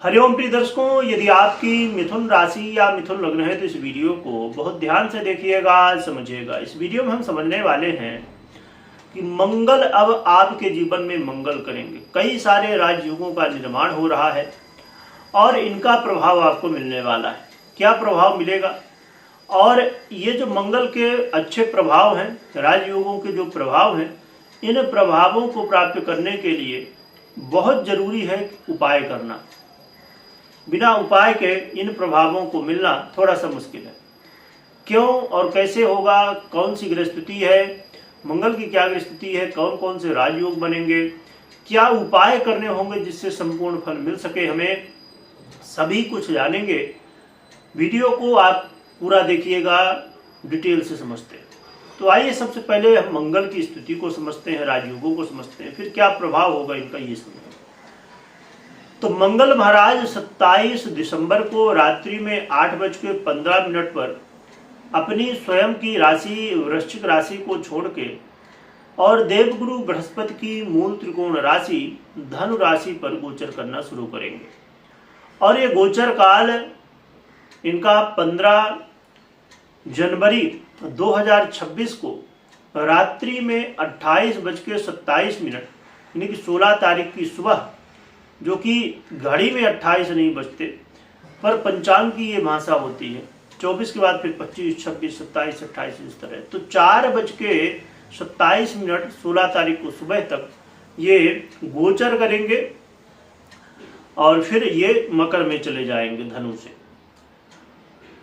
हरिओम प्रिय दर्शकों, यदि आपकी मिथुन राशि या मिथुन लग्न है तो इस वीडियो को बहुत ध्यान से देखिएगा, समझिएगा। इस वीडियो में हम समझने वाले हैं कि मंगल अब आपके जीवन में मंगल करेंगे। कई सारे राजयोगों का निर्माण हो रहा है और इनका प्रभाव आपको मिलने वाला है। क्या प्रभाव मिलेगा? और ये जो मंगल के अच्छे प्रभाव हैं, राजयोगों के जो प्रभाव हैं, इन प्रभावों को प्राप्त करने के लिए बहुत जरूरी है उपाय करना। बिना उपाय के इन प्रभावों को मिलना थोड़ा सा मुश्किल है। क्यों और कैसे होगा? कौन सी ग्रह स्थिति है, मंगल की क्या ग्रह स्थिति है, कौन कौन से राजयोग बनेंगे, क्या उपाय करने होंगे जिससे संपूर्ण फल मिल सके, हमें सभी कुछ जानेंगे। वीडियो को आप पूरा देखिएगा, डिटेल से समझते हैं। तो आइए सबसे पहले हम मंगल की स्थिति को समझते हैं, राजयोगों को समझते हैं, फिर क्या प्रभाव होगा इनका ये समझें। तो मंगल महाराज 27 दिसंबर को रात्रि में 8:15 पर अपनी स्वयं की राशि वृश्चिक राशि को छोड़ के और देवगुरु बृहस्पति की मूल त्रिकोण राशि धनु राशि पर गोचर करना शुरू करेंगे। और ये गोचर काल इनका 15 जनवरी 2026 को रात्रि में 28:27 यानी कि 16 तारीख की सुबह, जो कि घड़ी में 28 नहीं बजते पर पंचांग की ये भाषा होती है, 24 के बाद फिर 25, 26, 27, 28 इस तरह। तो 4:27 16 तारीख को सुबह तक ये गोचर करेंगे और फिर ये मकर में चले जाएंगे धनु से।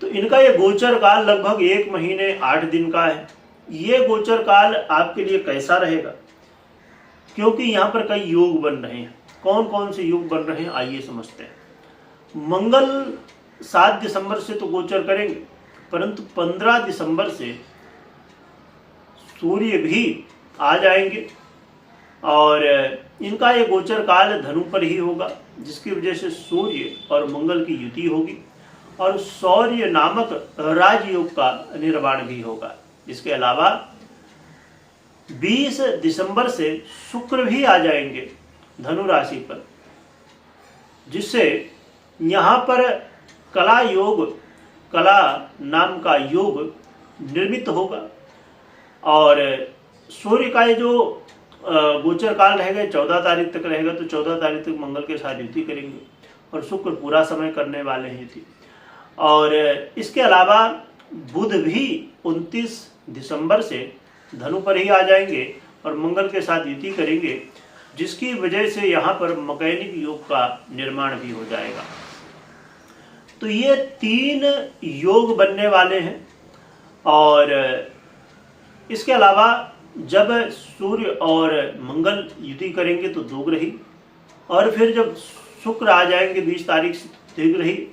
तो इनका ये गोचर काल लगभग 1 महीने 8 दिन का है। ये गोचर काल आपके लिए कैसा रहेगा? क्योंकि यहाँ पर कई योग बन रहे हैं। कौन कौन से योग बन रहे हैं आइए समझते हैं। मंगल 7 दिसंबर से तो गोचर करेंगे, परंतु 15 दिसंबर से सूर्य भी आ जाएंगे और इनका ये गोचर काल धनु पर ही होगा, जिसकी वजह से सूर्य और मंगल की युति होगी और सौर्य नामक राजयोग का निर्माण भी होगा। इसके अलावा 20 दिसंबर से शुक्र भी आ जाएंगे धनु राशि पर, जिससे यहाँ पर कला योग, कला नाम का योग निर्मित होगा। और सूर्य का ये जो गोचर काल रहेगा 14 तारीख तक रहेगा, तो 14 तारीख तक मंगल के साथ युति करेंगे और शुक्र पूरा समय करने वाले हैं युति। और इसके अलावा बुध भी 29 दिसंबर से धनु पर ही आ जाएंगे और मंगल के साथ युति करेंगे, जिसकी वजह से यहाँ पर मकैनिक योग का निर्माण भी हो जाएगा। तो ये 3 योग बनने वाले हैं। और इसके अलावा जब सूर्य और मंगल युति करेंगे तो 2 ग्रही, और फिर जब शुक्र आ जाएंगे 20 तारीख से द्विग्रही,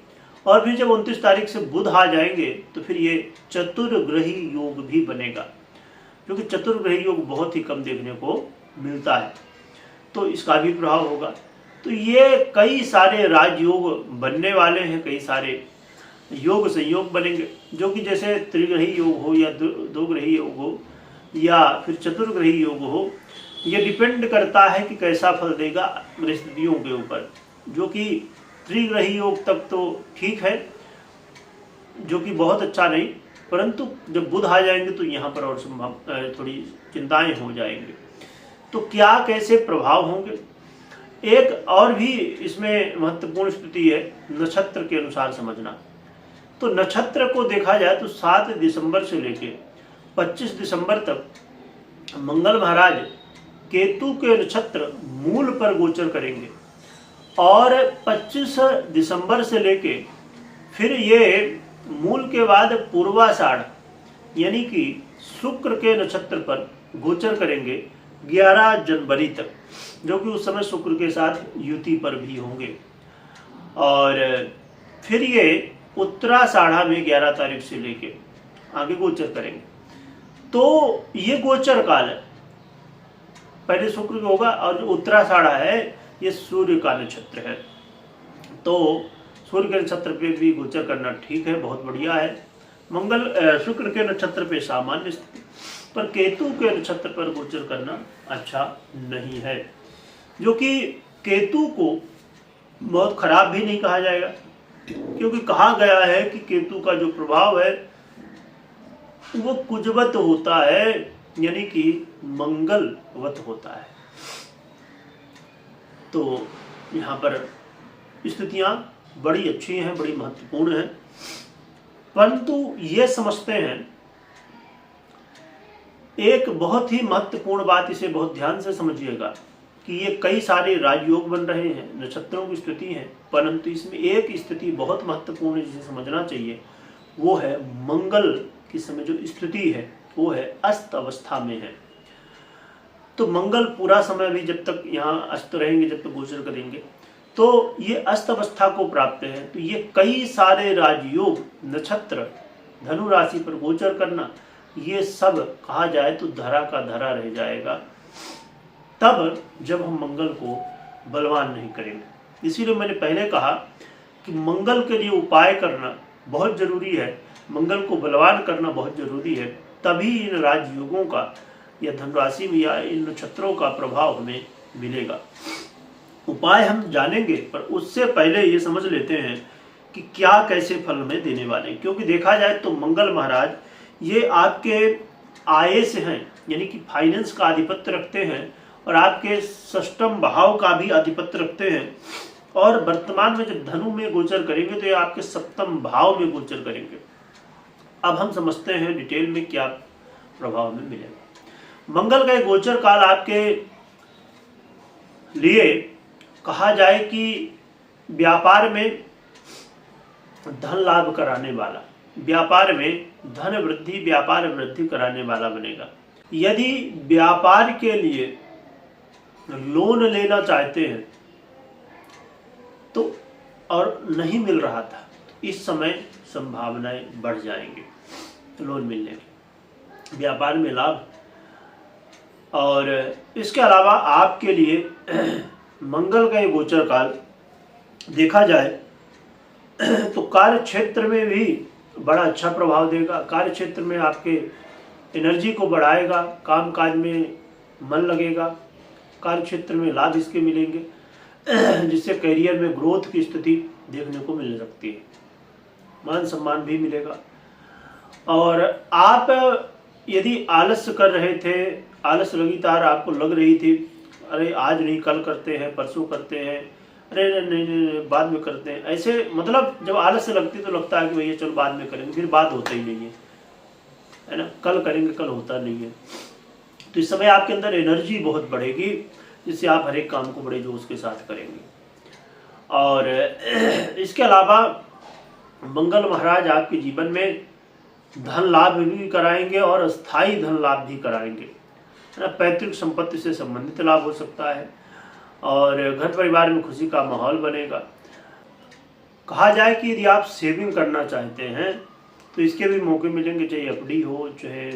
और फिर जब 29 तारीख से बुध आ जाएंगे तो फिर ये चतुर्ग्रही योग भी बनेगा, क्योंकि चतुर्ग्रही योग बहुत ही कम देखने को मिलता है, तो इसका भी प्रभाव होगा। तो ये कई सारे राजयोग बनने वाले हैं, कई सारे योग संयोग बनेंगे, जो कि जैसे त्रिग्रही योग हो या 2 ग्रही योग हो या फिर चतुर्ग्रही योग हो, ये डिपेंड करता है कि कैसा फल देगा परिस्थितियों के ऊपर। जो कि त्रिग्रही योग तक तो ठीक है, जो कि बहुत अच्छा नहीं, परंतु जब बुध आ जाएंगे तो यहाँ पर और थोड़ी चिंताएं हो जाएंगी। तो क्या कैसे प्रभाव होंगे? एक और भी इसमें महत्वपूर्ण स्थिति है नक्षत्र के अनुसार समझना। तो नक्षत्र को देखा जाए तो 7 दिसंबर से लेके 25 दिसंबर तक मंगल महाराज केतु के नक्षत्र मूल पर गोचर करेंगे और 25 दिसंबर से लेके फिर ये मूल के बाद पूर्वाषाढ़ यानी कि शुक्र के नक्षत्र पर गोचर करेंगे 11 जनवरी तक, जो कि उस समय शुक्र के साथ युति पर भी होंगे। और फिर ये उत्तराषाढ़ा में 11 तारीख से लेके आगे गोचर करेंगे। तो ये गोचर काल है, पहले शुक्र का होगा, और जो उत्तराषाढ़ा है ये सूर्य का नक्षत्र है। तो सूर्य के नक्षत्र पे भी गोचर करना ठीक है, बहुत बढ़िया है। मंगल शुक्र के नक्षत्र पे सामान्य स्थिति, पर केतु के नक्षत्र पर गोचर करना अच्छा नहीं है, जो कि केतु को बहुत खराब भी नहीं कहा जाएगा, क्योंकि कहा गया है कि केतु का जो प्रभाव है वो कुजवत होता है, यानी कि मंगलवत होता है। तो यहाँ पर स्थितियां बड़ी अच्छी हैं, बड़ी महत्वपूर्ण हैं, परंतु ये समझते हैं एक बहुत ही महत्वपूर्ण बात, इसे बहुत ध्यान से समझिएगा कि ये कई सारे राजयोग बन रहे हैं, नक्षत्रों की स्थिति है, परंतु इसमें एक स्थिति बहुत महत्वपूर्ण है जिसे समझना चाहिए, वो है मंगल की समय जो स्थिति है वो है अस्त अवस्था में है। तो मंगल पूरा समय भी जब तक यहाँ अस्त रहेंगे, जब तक गोचर करेंगे, तो ये अस्त अवस्था को प्राप्त है। तो ये कई सारे राजयोग नक्षत्र धनु राशि पर गोचर करना, ये सब कहा जाए तो धरा का धरा रह जाएगा, तब जब हम मंगल को बलवान नहीं करेंगे। इसीलिए मैंने पहले कहा कि मंगल के लिए उपाय करना बहुत जरूरी है, मंगल को बलवान करना बहुत जरूरी है, तभी इन राजयोगों का या धनराशि में या इन नक्षत्रों का प्रभाव हमें मिलेगा। उपाय हम जानेंगे, पर उससे पहले ये समझ लेते हैं कि क्या कैसे फल में देने वाले हैं। क्योंकि देखा जाए तो मंगल महाराज ये आपके आय से हैं, यानी कि फाइनेंस का आधिपत्य रखते हैं, और आपके षष्ठम भाव का भी आधिपत्य रखते हैं, और वर्तमान में जब धनु में गोचर करेंगे तो ये आपके सप्तम भाव में गोचर करेंगे। अब हम समझते हैं डिटेल में क्या प्रभाव में मिलेगा। मंगल का गोचर काल आपके लिए कहा जाए कि व्यापार में धन लाभ कराने वाला, व्यापार में धन वृद्धि, व्यापार वृद्धि कराने वाला बनेगा। यदि व्यापार के लिए लोन लेना चाहते हैं तो और नहीं मिल रहा था, तो इस समय संभावनाएं बढ़ जाएंगी लोन मिलने की, व्यापार में लाभ। और इसके अलावा आपके लिए मंगल का ये गोचर काल देखा जाए तो कार्य क्षेत्र में भी बड़ा अच्छा प्रभाव देगा। कार्य क्षेत्र में आपके एनर्जी को बढ़ाएगा, काम काज में मन लगेगा, कार्य क्षेत्र में लाभ इसके मिलेंगे, जिससे करियर में ग्रोथ की स्थिति देखने को मिल सकती है, मान सम्मान भी मिलेगा। और आप यदि आलस्य कर रहे थे, आलस लगातार आपको लग रही थी, अरे आज नहीं कल करते हैं, परसों करते हैं, अरे नहीं बाद में करते हैं, ऐसे मतलब जब आलस्य लगती तो लगता है कि भैया चलो बाद में करेंगे, फिर बात होता ही नहीं है ना, कल करेंगे कल होता नहीं है। तो इस समय आपके अंदर एनर्जी बहुत बढ़ेगी, जिससे आप हर एक काम को बड़े जोश के साथ करेंगे। और इसके अलावा मंगल महाराज आपके जीवन में धन लाभ भी कराएंगे और स्थायी धन लाभ भी कराएंगे, है ना। पैतृक संपत्ति से संबंधित लाभ हो सकता है, और घर परिवार में खुशी का माहौल बनेगा। कहा जाए कि यदि आप सेविंग करना चाहते हैं तो इसके भी मौके मिलेंगे, चाहे एफडी हो, चाहे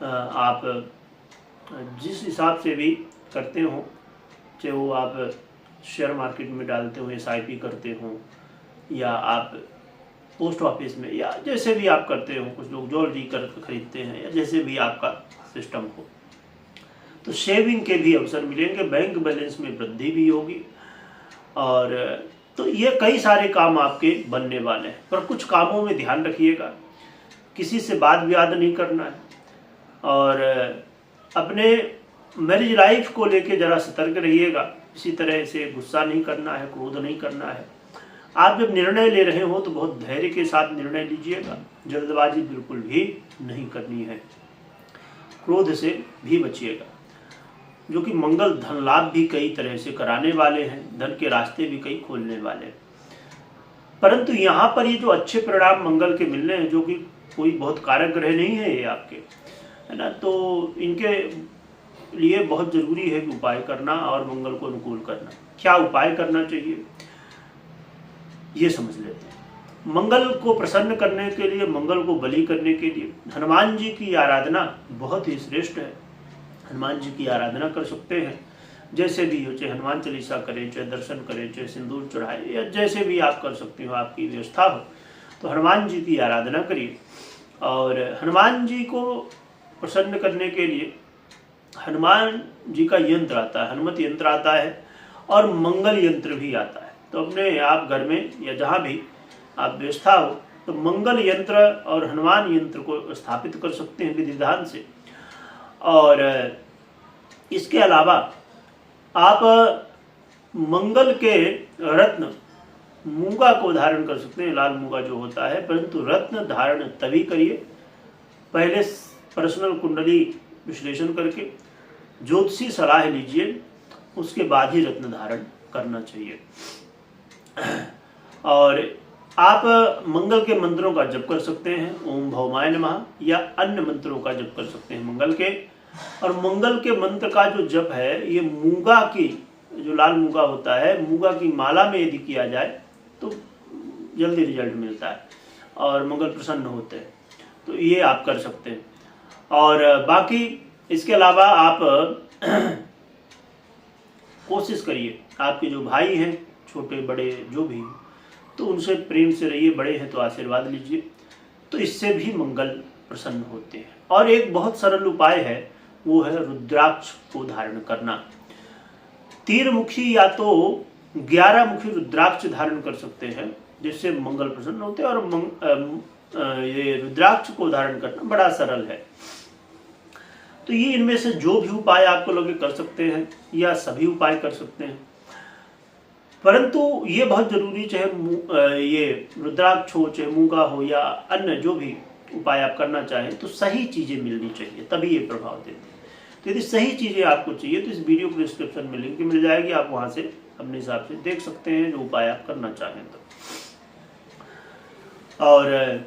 आप जिस हिसाब से भी करते हो, चाहे वो आप शेयर मार्केट में डालते हो, एसआईपी करते हो, या आप पोस्ट ऑफिस में, या जैसे भी आप करते हो, कुछ लोग ज्वेलरी कर खरीदते हैं, या जैसे भी आपका सिस्टम हो, तो सेविंग के भी अवसर मिलेंगे, बैंक बैलेंस में वृद्धि भी होगी। और तो ये कई सारे काम आपके बनने वाले हैं, पर कुछ कामों में ध्यान रखिएगा, किसी से बात विवाद नहीं करना है, और अपने मैरिज लाइफ को लेके जरा सतर्क रहिएगा, इसी तरह से गुस्सा नहीं करना है, क्रोध नहीं करना है। आप जब निर्णय ले रहे हो तो बहुत धैर्य के साथ निर्णय लीजिएगा, जल्दबाजी बिल्कुल भी नहीं करनी है, क्रोध से भी बचिएगा, जो कि मंगल धन लाभ भी कई तरह से कराने वाले हैं, धन के रास्ते भी कई खोलने वाले हैं। परंतु यहाँ पर ये जो अच्छे परिणाम मंगल के मिलने हैं, जो कि कोई बहुत कारक ग्रह नहीं है ये आपके, है ना, तो इनके लिए बहुत जरूरी है कि उपाय करना और मंगल को अनुकूल करना। क्या उपाय करना चाहिए ये समझ लेते हैं। मंगल को प्रसन्न करने के लिए, मंगल को बलि करने के लिए हनुमान जी की आराधना बहुत ही श्रेष्ठ है। हनुमान जी की आराधना कर सकते हैं, जैसे भी हो, चाहे हनुमान चालीसा करें, चाहे दर्शन करें, चाहे सिंदूर चढ़ाएं, या जैसे भी आप कर सकते हो, आपकी व्यवस्था हो, तो हनुमान जी की आराधना करिए। और हनुमान जी को प्रसन्न करने के लिए हनुमान जी का यंत्र आता है, हनुमत यंत्र आता है, और मंगल यंत्र भी आता है। तो अपने आप घर में या जहाँ भी आप व्यवस्था हो तो मंगल यंत्र और हनुमान यंत्र को स्थापित कर सकते हैं विधि विधान से। और इसके अलावा आप मंगल के रत्न मूंगा को धारण कर सकते हैं, लाल मूंगा जो होता है, परंतु रत्न धारण तभी करिए पहले पर्सनल कुंडली विश्लेषण करके ज्योतिषी सलाह लीजिए, उसके बाद ही रत्न धारण करना चाहिए। और आप मंगल के मंत्रों का जप कर सकते हैं, ओम भौमाय नमः, या अन्य मंत्रों का जप कर सकते हैं मंगल के। और मंगल के मंत्र का जो जप है ये मूंगा की, जो लाल मूंगा होता है, मूंगा की माला में यदि किया जाए तो जल्दी रिजल्ट मिलता है और मंगल प्रसन्न होते हैं, तो ये आप कर सकते हैं। और बाकी इसके अलावा आप कोशिश करिए, आपके जो भाई हैं छोटे बड़े जो भी, तो उनसे प्रेम से रहिए, बड़े हैं तो आशीर्वाद लीजिए, तो इससे भी मंगल प्रसन्न होते हैं। और एक बहुत सरल उपाय है, वो है रुद्राक्ष को धारण करना। तीर मुखी या तो 11 मुखी रुद्राक्ष धारण कर सकते हैं, जिससे मंगल प्रसन्न होते हैं। और ये रुद्राक्ष को धारण करना बड़ा सरल है। तो ये इनमें से जो भी उपाय आपको लगे कर सकते हैं, या सभी उपाय कर सकते हैं, परंतु ये बहुत जरूरी, चाहे ये रुद्राक्ष हो, चाहे मूंगा हो, या अन्य जो भी उपाय आप करना चाहें, तो सही चीजें मिलनी चाहिए, तभी ये प्रभाव देते हैं। तो यदि सही चीजें आपको चाहिए तो इस वीडियो को डिस्क्रिप्शन में लिंक मिल जाएगी, आप वहां से अपने हिसाब से देख सकते हैं जो उपाय आप करना चाहें तो। और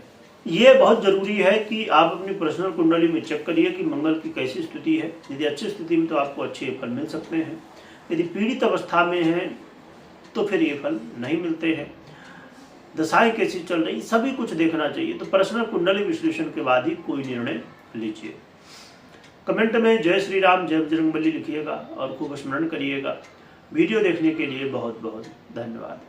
ये बहुत जरूरी है कि आप अपनी पर्सनल कुंडली में चेक करिए कि मंगल की कैसी स्थिति है। यदि अच्छी स्थिति में तो आपको अच्छे फल मिल सकते हैं, यदि पीड़ित अवस्था में है तो फिर ये फल नहीं मिलते हैं। दशाएं कैसी चल रही, सभी कुछ देखना चाहिए। तो पर्सनल कुंडली विश्लेषण के बाद ही कोई निर्णय लीजिए। कमेंट में जय श्री राम, जय बजरंगबली लिखिएगा और खूब स्मरण करिएगा। वीडियो देखने के लिए बहुत बहुत धन्यवाद।